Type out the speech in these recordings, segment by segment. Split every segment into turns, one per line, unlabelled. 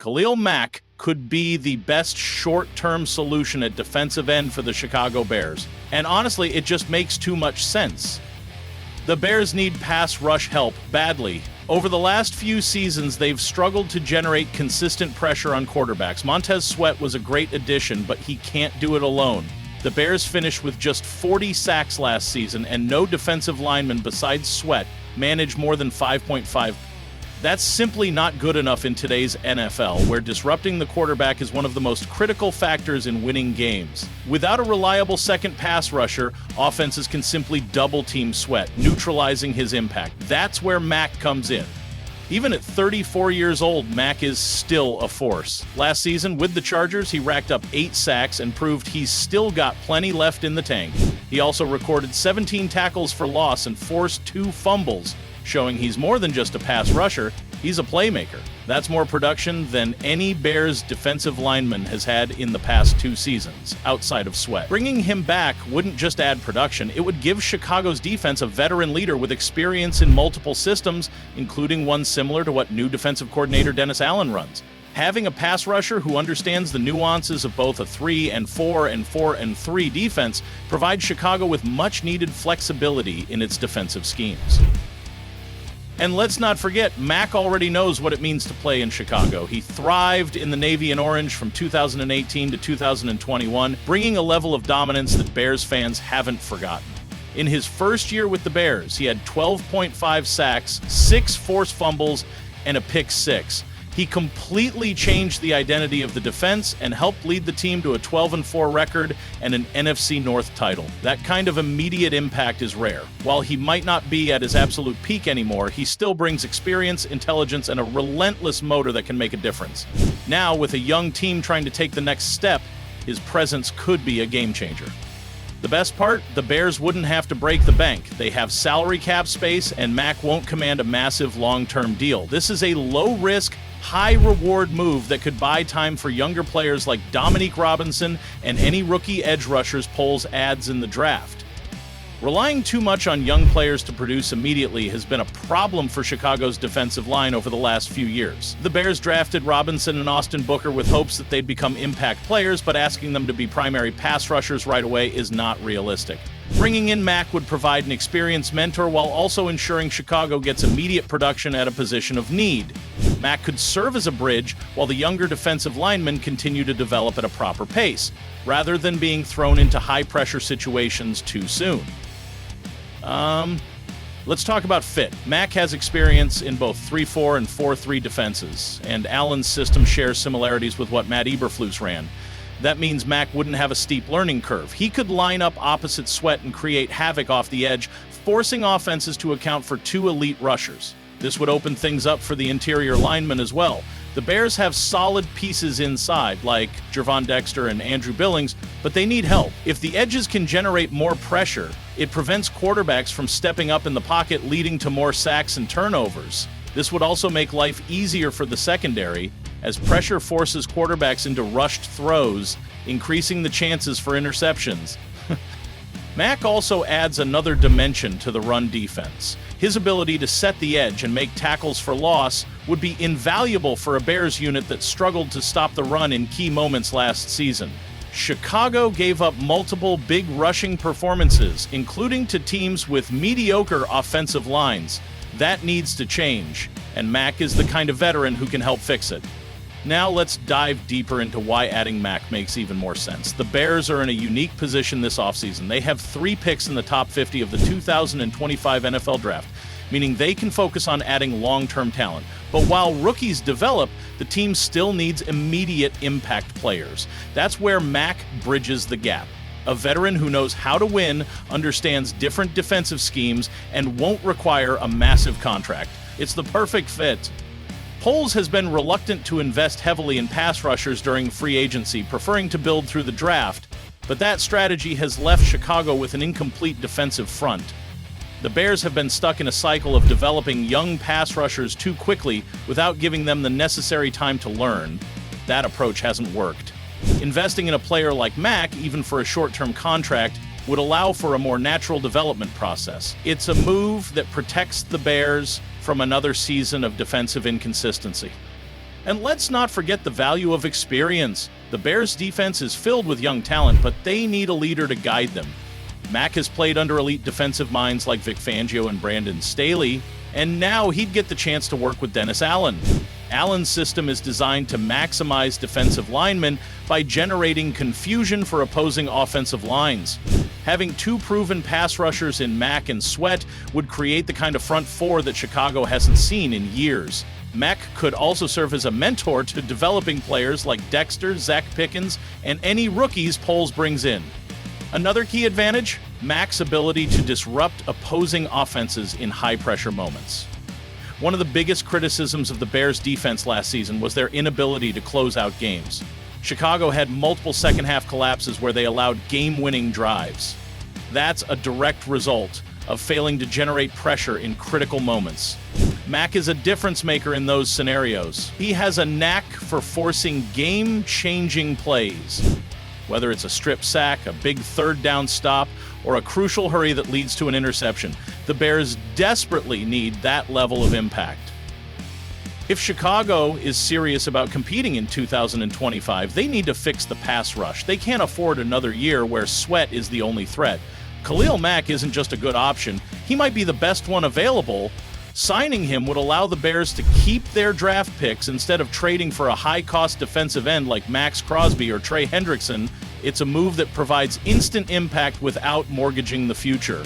Khalil Mack could be the best short-term solution at defensive end for the Chicago Bears. And honestly, it just makes too much sense. The Bears need pass rush help badly. Over the last few seasons, they've struggled to generate consistent pressure on quarterbacks. Montez Sweat was a great addition, but he can't do it alone. The Bears finished with just 40 sacks last season, and no defensive lineman besides Sweat managed more than 5.5. That's simply not good enough in today's NFL, where disrupting the quarterback is one of the most critical factors in winning games. Without a reliable second pass rusher, offenses can simply double-team Sweat, neutralizing his impact. That's where Mack comes in. Even at 34 years old, Mack is still a force. Last season, with the Chargers, he racked up 8 sacks and proved he's still got plenty left in the tank. He also recorded 17 tackles for loss and forced 2 fumbles, showing he's more than just a pass rusher, he's a playmaker. That's more production than any Bears defensive lineman has had in the past 2 seasons, outside of Sweat. Bringing him back wouldn't just add production, it would give Chicago's defense a veteran leader with experience in multiple systems, including one similar to what new defensive coordinator Dennis Allen runs. Having a pass rusher who understands the nuances of both a 3-4 and 4-3 defense provides Chicago with much-needed flexibility in its defensive schemes. And let's not forget, Mack already knows what it means to play in Chicago. He thrived in the Navy and Orange from 2018 to 2021, bringing a level of dominance that Bears fans haven't forgotten. In his first year with the Bears, he had 12.5 sacks, 6 forced fumbles, and a pick 6. He completely changed the identity of the defense and helped lead the team to a 12-4 record and an NFC North title. That kind of immediate impact is rare. While he might not be at his absolute peak anymore, he still brings experience, intelligence, and a relentless motor that can make a difference. Now, with a young team trying to take the next step, his presence could be a game changer. The best part? The Bears wouldn't have to break the bank. They have salary cap space, and Mack won't command a massive long-term deal. This is a low-risk, high-reward move that could buy time for younger players like Dominique Robinson and any rookie edge rushers polls adds in the draft. Relying too much on young players to produce immediately has been a problem for Chicago's defensive line over the last few years. The Bears drafted Robinson and Austin Booker with hopes that they'd become impact players, but asking them to be primary pass rushers right away is not realistic. Bringing in Mack would provide an experienced mentor while also ensuring Chicago gets immediate production at a position of need. Mack could serve as a bridge while the younger defensive linemen continue to develop at a proper pace, rather than being thrown into high-pressure situations too soon. Let's talk about fit. Mack has experience in both 3-4 and 4-3 defenses, and Allen's system shares similarities with what Matt Eberflus ran. That means Mack wouldn't have a steep learning curve. He could line up opposite Sweat and create havoc off the edge, forcing offenses to account for 2 elite rushers. This would open things up for the interior linemen as well. The Bears have solid pieces inside, like Gervon Dexter and Andrew Billings, but they need help. If the edges can generate more pressure, it prevents quarterbacks from stepping up in the pocket, leading to more sacks and turnovers. This would also make life easier for the secondary, as pressure forces quarterbacks into rushed throws, increasing the chances for interceptions. Mack also adds another dimension to the run defense. His ability to set the edge and make tackles for loss would be invaluable for a Bears unit that struggled to stop the run in key moments last season. Chicago gave up multiple big rushing performances, including to teams with mediocre offensive lines. That needs to change, and Mack is the kind of veteran who can help fix it. Now let's dive deeper into why adding Mack makes even more sense. The Bears are in a unique position this offseason. They have 3 picks in the top 50 of the 2025 NFL Draft, meaning they can focus on adding long-term talent. But while rookies develop, the team still needs immediate impact players. That's where Mack bridges the gap. A veteran who knows how to win, understands different defensive schemes, and won't require a massive contract. It's the perfect fit. Poles has been reluctant to invest heavily in pass rushers during free agency, preferring to build through the draft, but that strategy has left Chicago with an incomplete defensive front. The Bears have been stuck in a cycle of developing young pass rushers too quickly without giving them the necessary time to learn. That approach hasn't worked. Investing in a player like Mack, even for a short-term contract, would allow for a more natural development process. It's a move that protects the Bears from another season of defensive inconsistency. And let's not forget the value of experience. The Bears' defense is filled with young talent, but they need a leader to guide them. Mack has played under elite defensive minds like Vic Fangio and Brandon Staley, and now he'd get the chance to work with Dennis Allen. Allen's system is designed to maximize defensive linemen by generating confusion for opposing offensive lines. Having two proven pass rushers in Mack and Sweat would create the kind of front four that Chicago hasn't seen in years. Mack could also serve as a mentor to developing players like Dexter, Zach Pickens, and any rookies Poles brings in. Another key advantage, Mack's ability to disrupt opposing offenses in high-pressure moments. One of the biggest criticisms of the Bears' defense last season was their inability to close out games. Chicago had multiple second-half collapses where they allowed game-winning drives. That's a direct result of failing to generate pressure in critical moments. Mack is a difference maker in those scenarios. He has a knack for forcing game-changing plays. Whether it's a strip sack, a big third down stop, or a crucial hurry that leads to an interception, the Bears desperately need that level of impact. If Chicago is serious about competing in 2025, they need to fix the pass rush. They can't afford another year where Sweat is the only threat. Khalil Mack isn't just a good option, he might be the best one available. Signing him would allow the Bears to keep their draft picks instead of trading for a high-cost defensive end like Max Crosby or Trey Hendrickson. It's a move that provides instant impact without mortgaging the future.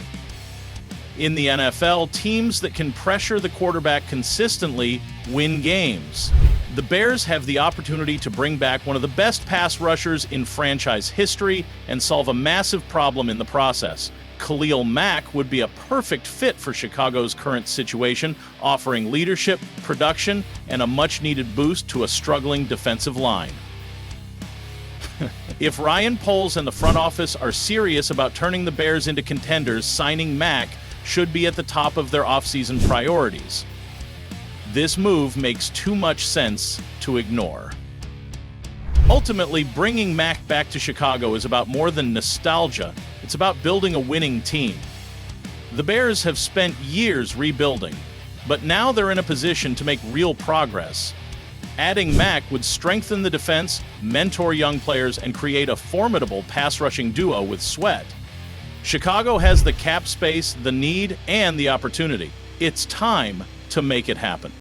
In the NFL, teams that can pressure the quarterback consistently win games. The Bears have the opportunity to bring back one of the best pass rushers in franchise history and solve a massive problem in the process. Khalil Mack would be a perfect fit for Chicago's current situation, offering leadership, production, and a much-needed boost to a struggling defensive line. If Ryan Poles and the front office are serious about turning the Bears into contenders, signing Mack should be at the top of their offseason priorities. This move makes too much sense to ignore. Ultimately, bringing Mack back to Chicago is about more than nostalgia. It's about building a winning team. The Bears have spent years rebuilding, but now they're in a position to make real progress. Adding Mack would strengthen the defense, mentor young players, and create a formidable pass-rushing duo with Sweat. Chicago has the cap space, the need, and the opportunity. It's time to make it happen.